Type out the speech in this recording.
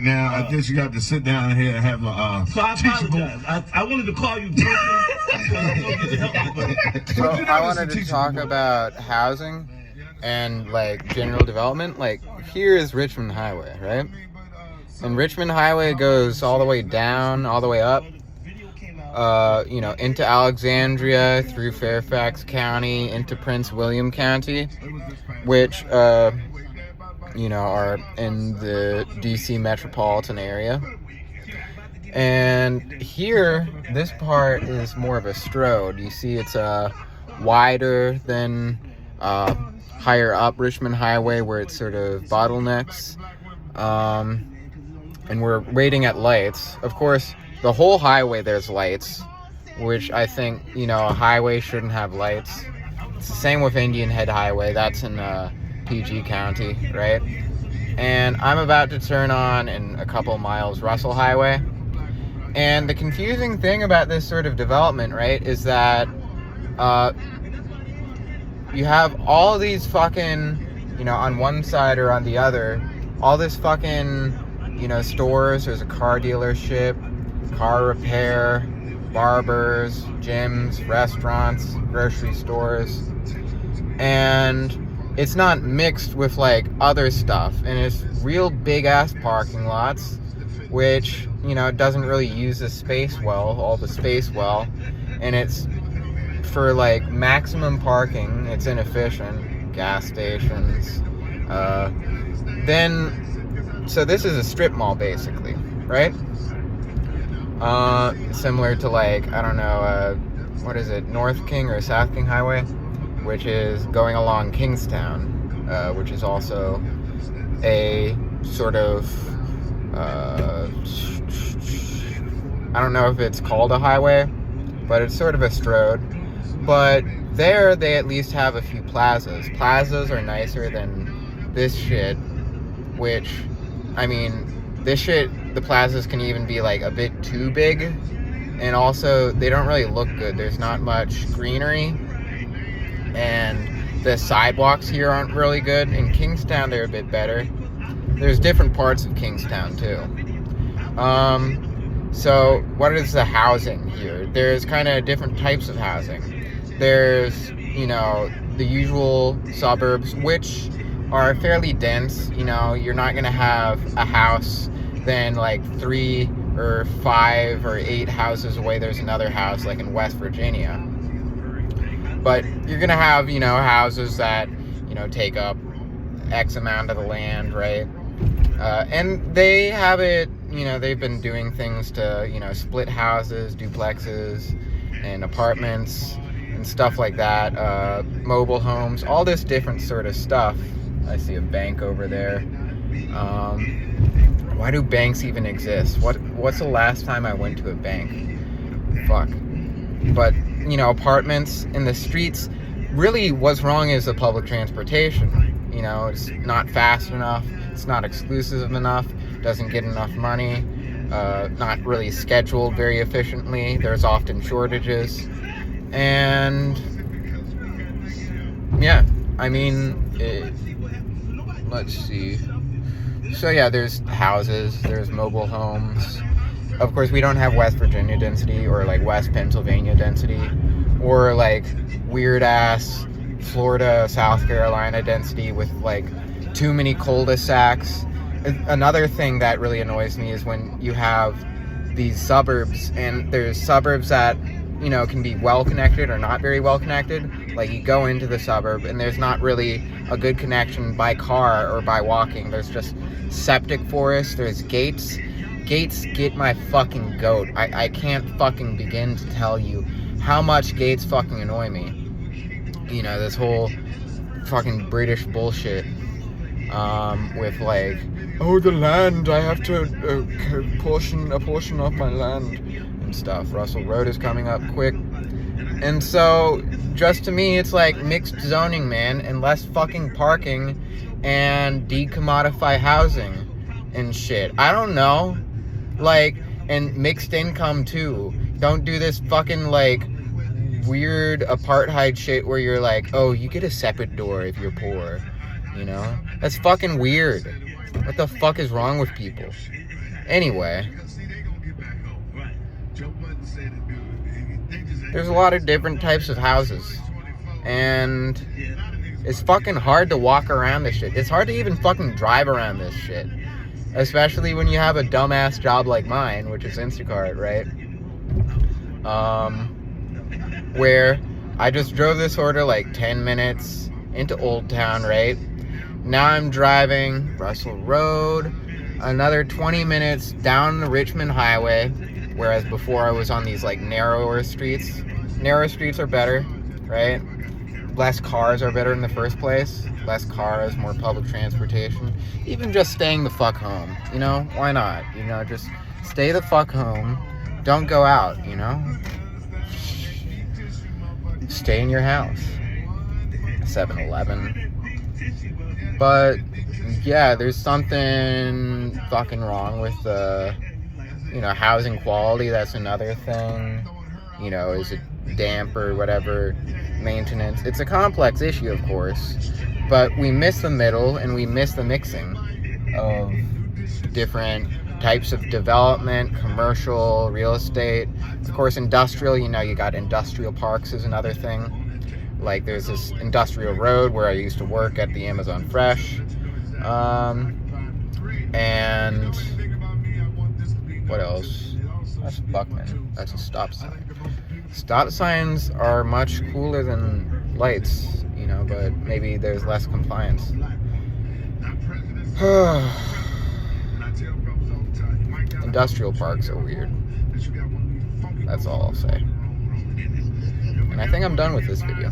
Now, I guess you got to sit down here and have a So I apologize. I wanted to call you So I wanted to talk about housing and like general development. Like here is Richmond Highway, right? And Richmond Highway goes all the way down, all the way up, into Alexandria, through Fairfax County, into Prince William County, which, are in the DC metropolitan area. And here, this part is more of a strode. You see it's wider than higher up Richmond Highway, where it's sort of bottlenecks. And we're waiting at lights. Of course, the whole highway there's lights, which I think, a highway shouldn't have lights. It's the same with Indian Head Highway. That's in PG County, right? And I'm about to turn on, in a couple miles, Russell Highway. And the confusing thing about this sort of development, right, is that you have all these fucking, on one side or on the other, all this fucking, stores. There's a car dealership, car repair, barbers, gyms, restaurants, grocery stores. And it's not mixed with like other stuff, and it's real big ass parking lots, which doesn't really use the space well, and it's for like maximum parking. It's inefficient. Gas stations. So this is a strip mall basically, right? Similar to like, I don't know, what is it, North King or South King Highway, which is going along Kingstown, which is also a sort of, I don't know if it's called a highway, but it's sort of a strode. But there, they at least have a few plazas. Plazas are nicer than this shit, which, the plazas can even be like a bit too big, and also they don't really look good. There's not much greenery, and the sidewalks here aren't really good. In Kingstown, they're a bit better. There's different parts of Kingstown too. So what is the housing here? There's kind of different types of housing. There's, the usual suburbs, which are fairly dense. You're not going to have a house, then like 3 or 5 or 8 houses away there's another house, like in West Virginia. But you're going to have, houses that, take up X amount of the land, right? And they have it, they've been doing things to, split houses, duplexes, and apartments, and stuff like that, mobile homes, all this different sort of stuff. I see a bank over there. Why do banks even exist? What's the last time I went to a bank? Fuck. But, apartments in the streets, really what's wrong is the public transportation. It's not fast enough, it's not exclusive enough, doesn't get enough money, not really scheduled very efficiently, there's often shortages, and yeah, let's see. So yeah, there's houses, there's mobile homes. Of course, we don't have West Virginia density, or like West Pennsylvania density, or like weird ass Florida, South Carolina density with like too many cul-de-sacs. Another thing that really annoys me is when you have these suburbs, and there's suburbs that, can be well connected or not very well connected. Like you go into the suburb and there's not really a good connection by car or by walking. There's just septic forests, there's gates. Gates get my fucking goat. I can't fucking begin to tell you how much gates fucking annoy me. This whole fucking British bullshit, with like, oh, the land, I have to portion off my land and stuff. Russell Road is coming up quick. And so, just to me, it's like mixed zoning, man, and less fucking parking, and decommodify housing and shit. I don't know. Like, and mixed income too. Don't do this fucking like weird apartheid shit where you're like, oh, you get a separate door if you're poor. That's fucking weird. What the fuck is wrong with people? Anyway, there's a lot of different types of houses. And it's fucking hard to walk around this shit. It's hard to even fucking drive around this shit. Especially when you have a dumbass job like mine, which is Instacart, right? Where I just drove this order like 10 minutes into Old Town, right? Now I'm driving Russell Road, another 20 minutes down the Richmond Highway, whereas before I was on these like narrower streets. Narrow streets are better, right? Less cars are better in the first place. Less cars, more public transportation. Even just staying the fuck home, you know? Why not? You know, just stay the fuck home. Don't go out, you know? Stay in your house. 7-Eleven. But, yeah, there's something fucking wrong with the, you know, housing quality. That's another thing. You know, is it damp or whatever? Maintenance. It's a complex issue, of course. But we miss the middle and we miss the mixing of different types of development, commercial, real estate. Of course, industrial, you know, you got industrial parks is another thing. Like, there's this industrial road where I used to work at the Amazon Fresh. And what else? That's Buckman. That's a stop sign. Stop signs are much cooler than lights, you know, but maybe there's less compliance. Industrial parks are weird. That's all I'll say. And I think I'm done with this video.